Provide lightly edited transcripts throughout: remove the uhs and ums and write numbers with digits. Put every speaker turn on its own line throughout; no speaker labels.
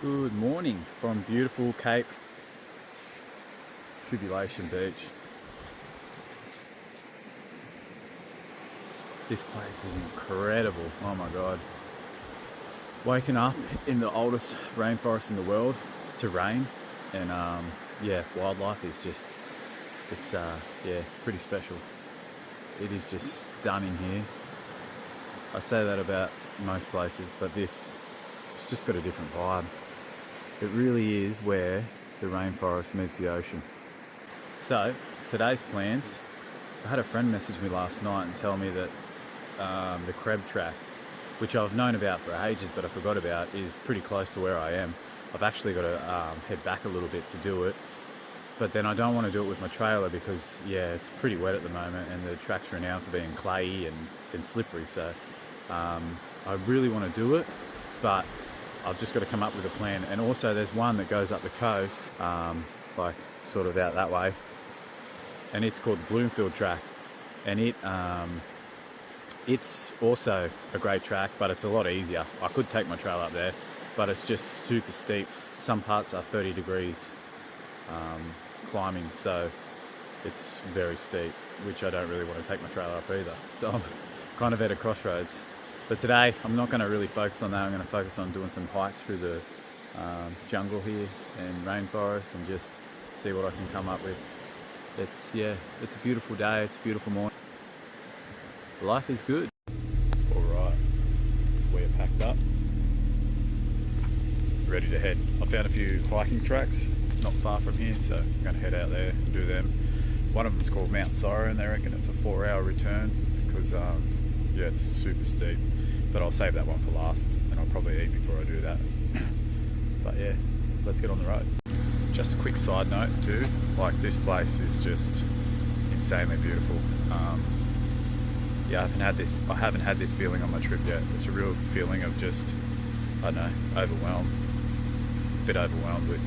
Good morning from beautiful Cape Tribulation Beach. This place is incredible, oh my god. Waking up in the oldest rainforest in the world to rain, and yeah, wildlife is just, it's yeah, pretty special. It is just stunning here. I say that about most places, but this, it's just got a different vibe. It really is where the rainforest meets the ocean. So, today's plans, I had a friend message me last night and tell me that the crab track, which I've known about for ages but I forgot about, is pretty close to where I am. I've actually got to head back a little bit to do it, but then I don't want to do it with my trailer because, yeah, it's pretty wet at the moment and the track's renowned for being clayey and slippery, so I really want to do it, but I've just got to come up with a plan. And also there's one that goes up the coast, like sort of out that way, and it's called the Bloomfield track, and it's also a great track, but it's a lot easier. I could take my trail up there, but it's just super steep. Some parts are 30 degrees climbing, so it's very steep, which I don't really want to take my trailer up either. So I'm kind of at a crossroads. But today I'm not going to really focus on that. I'm going to focus on doing some hikes through the jungle here and rainforest and just see what I can come up with. It's, yeah, it's a beautiful day, it's a beautiful morning. Life is good. Alright, we're packed up, ready to head. I found a few hiking tracks not far from here, so I'm going to head out there and do them. One of them is called Mount Siro, and they reckon it's a 4-hour return because yeah, it's super steep, but I'll save that one for last and I'll probably eat before I do that. But yeah, let's get on the road. Just a quick side note too, like this place is just insanely beautiful. Yeah, I haven't had this feeling on my trip yet. It's a real feeling of just, I don't know, overwhelmed, a bit overwhelmed with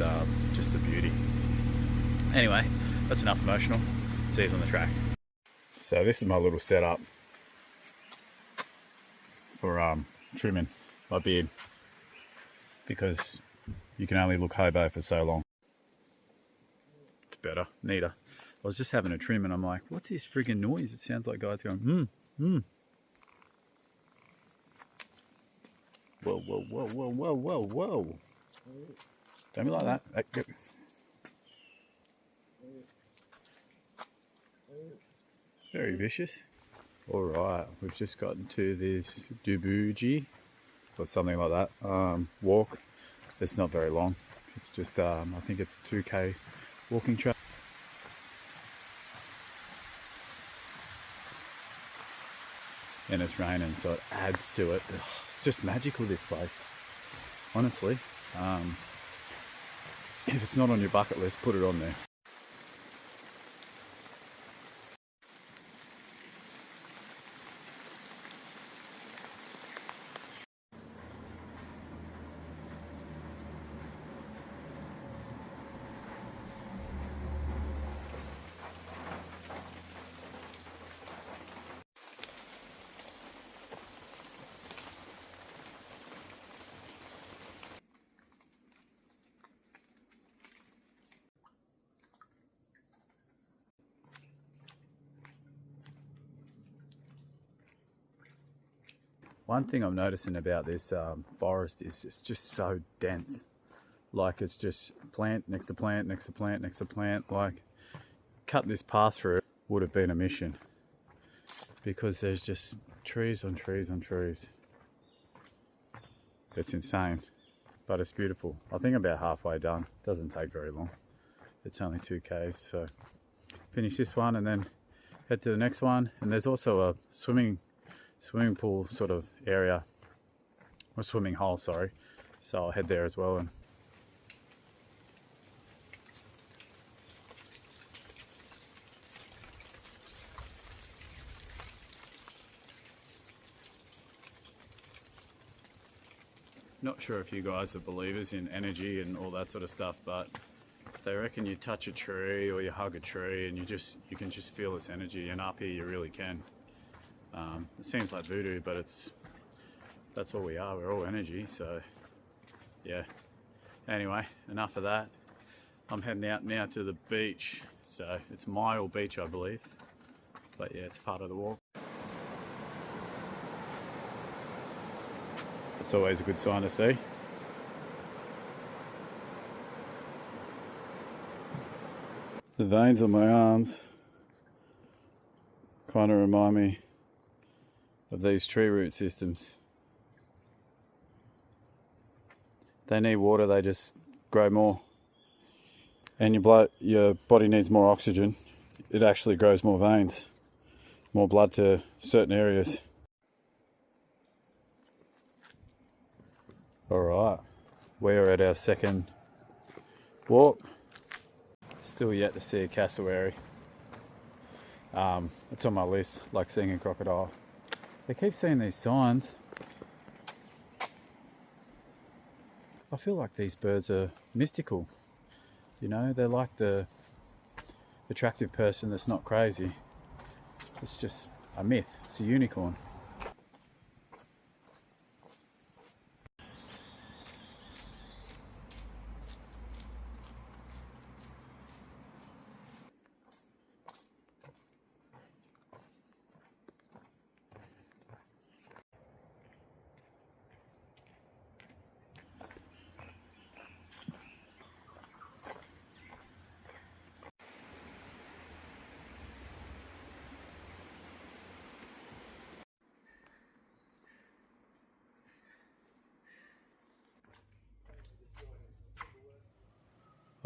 just the beauty. Anyway, that's enough emotional. See you on the track. So this is my little setup for trimming my beard, because you can only look hobo for so long. It's better, neater. I was just having a trim and I'm like, what's this friggin' noise? It sounds like guys going, Whoa, whoa, whoa, whoa, whoa, whoa, whoa. Don't be like that. Very vicious. Alright, we've just gotten to this Dubuji or something like that walk. It's not very long. It's just, I think it's a 2K walking track. And it's raining, so it adds to it. Ugh, it's just magical, this place. Honestly, if it's not on your bucket list, put it on there. One thing I'm noticing about this forest is it's just so dense. Like it's just plant next to plant, next to plant, next to plant. Like cut this path through would have been a mission, because there's just trees on trees on trees. It's insane, but it's beautiful. I think I'm about halfway done. Doesn't take very long. It's only 2K, so finish this one and then head to the next one. And there's also a swimming pool sort of area, or swimming hole, sorry. So I'll head there as well. And not sure if you guys are believers in energy and all that sort of stuff, but they reckon you touch a tree or you hug a tree and you can just feel this energy, and up here you really can. It seems like voodoo, but that's all we are. We're all energy. So yeah, Anyway, enough of that. I'm heading out now to the beach. So it's Mile Beach, I believe. But yeah, it's part of the walk. It's always a good sign to see. The veins on my arms kind of remind me of these tree root systems. They need water, they just grow more. And your body needs more oxygen. It actually grows more veins, more blood to certain areas. Alright, we're at our second walk. Still yet to see a cassowary. It's on my list, like seeing a crocodile. They keep seeing these signs. I feel like these birds are mystical. You know, they're like the attractive person that's not crazy. It's just a myth. It's a unicorn.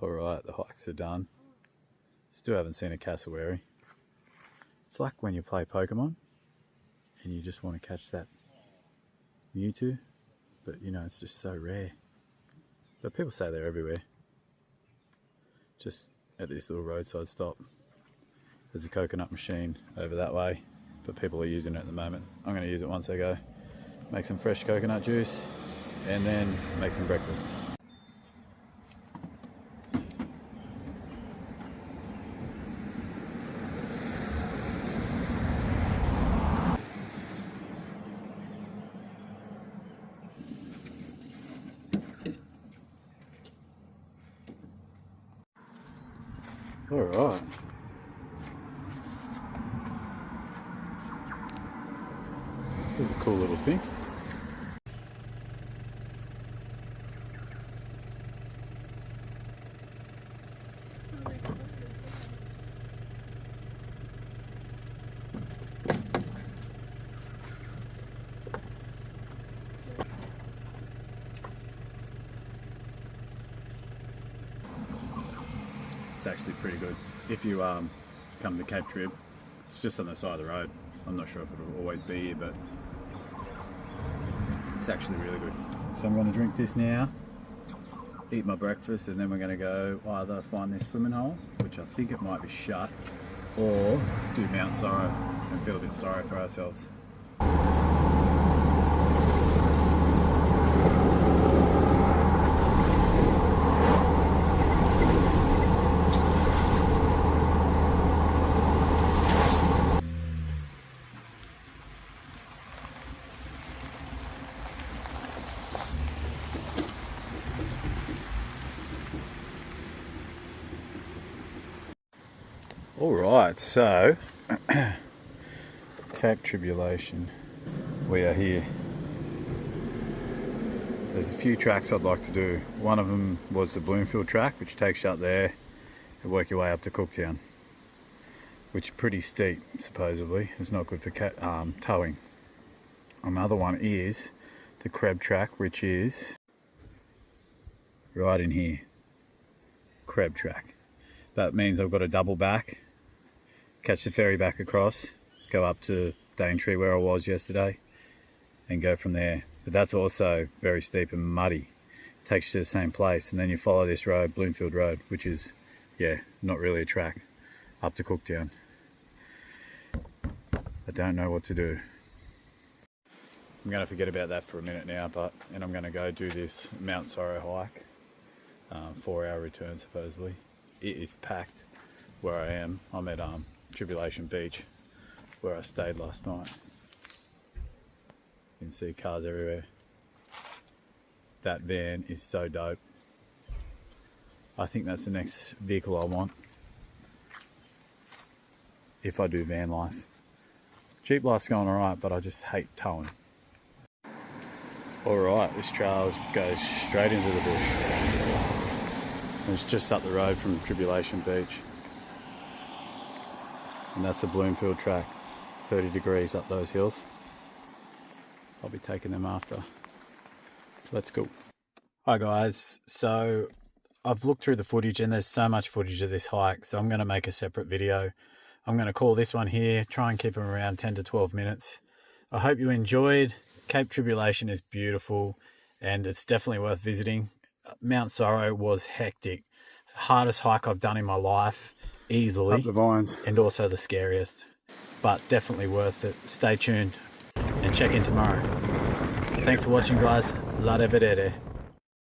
Alright, the hikes are done. Still haven't seen a cassowary. It's like when you play Pokemon and you just want to catch that Mewtwo, but you know, it's just so rare. But people say they're everywhere. Just at this little roadside stop, there's a coconut machine over that way, but people are using it at the moment. I'm going to use it once I go. Make some fresh coconut juice and then make some breakfast. Alright. This is a cool little thing. It's actually pretty good. If you come to Cape Trib, it's just on the side of the road. I'm not sure if it'll always be here, but it's actually really good. So I'm going to drink this now, eat my breakfast, and then we're going to go either find this swimming hole, which I think it might be shut, or do Mount Sorrow and feel a bit sorry for ourselves. Alright, so Cape Tribulation, we are here. There's a few tracks I'd like to do. One of them was the Bloomfield track, which takes you up there and work your way up to Cooktown, which is pretty steep supposedly. It's not good for towing. Another one is the Crab track, which is right in here. Crab track. That means I've got to double back, catch the ferry back across, go up to Daintree where I was yesterday, and go from there. But that's also very steep and muddy. It takes you to the same place, and then you follow this road, Bloomfield Road, which is, yeah, not really a track, up to Cooktown. I don't know what to do. I'm going to forget about that for a minute now, and I'm going to go do this Mount Sorrow hike, 4-hour return supposedly. It is packed where I am. I'm at Tribulation Beach, where I stayed last night. You can see cars everywhere. That van is so dope. I think that's the next vehicle I want if I do van life. Jeep life's going alright, but I just hate towing. Alright, this trail goes straight into the bush. It's just up the road from Tribulation Beach. And that's the Bloomfield track, 30 degrees up those hills. I'll be taking them after. Let's go. Hi guys, so I've looked through the footage and there's so much footage of this hike, so I'm going to make a separate video. I'm going to call this one here, try and keep them around 10 to 12 minutes. I hope you enjoyed. Cape Tribulation is beautiful and it's definitely worth visiting. Mount Sorrow was hectic. Hardest hike I've done in my life, easily. Up the vines. And also the scariest, but definitely worth it. Stay tuned and check in tomorrow. Thanks for watching guys. La de vedere.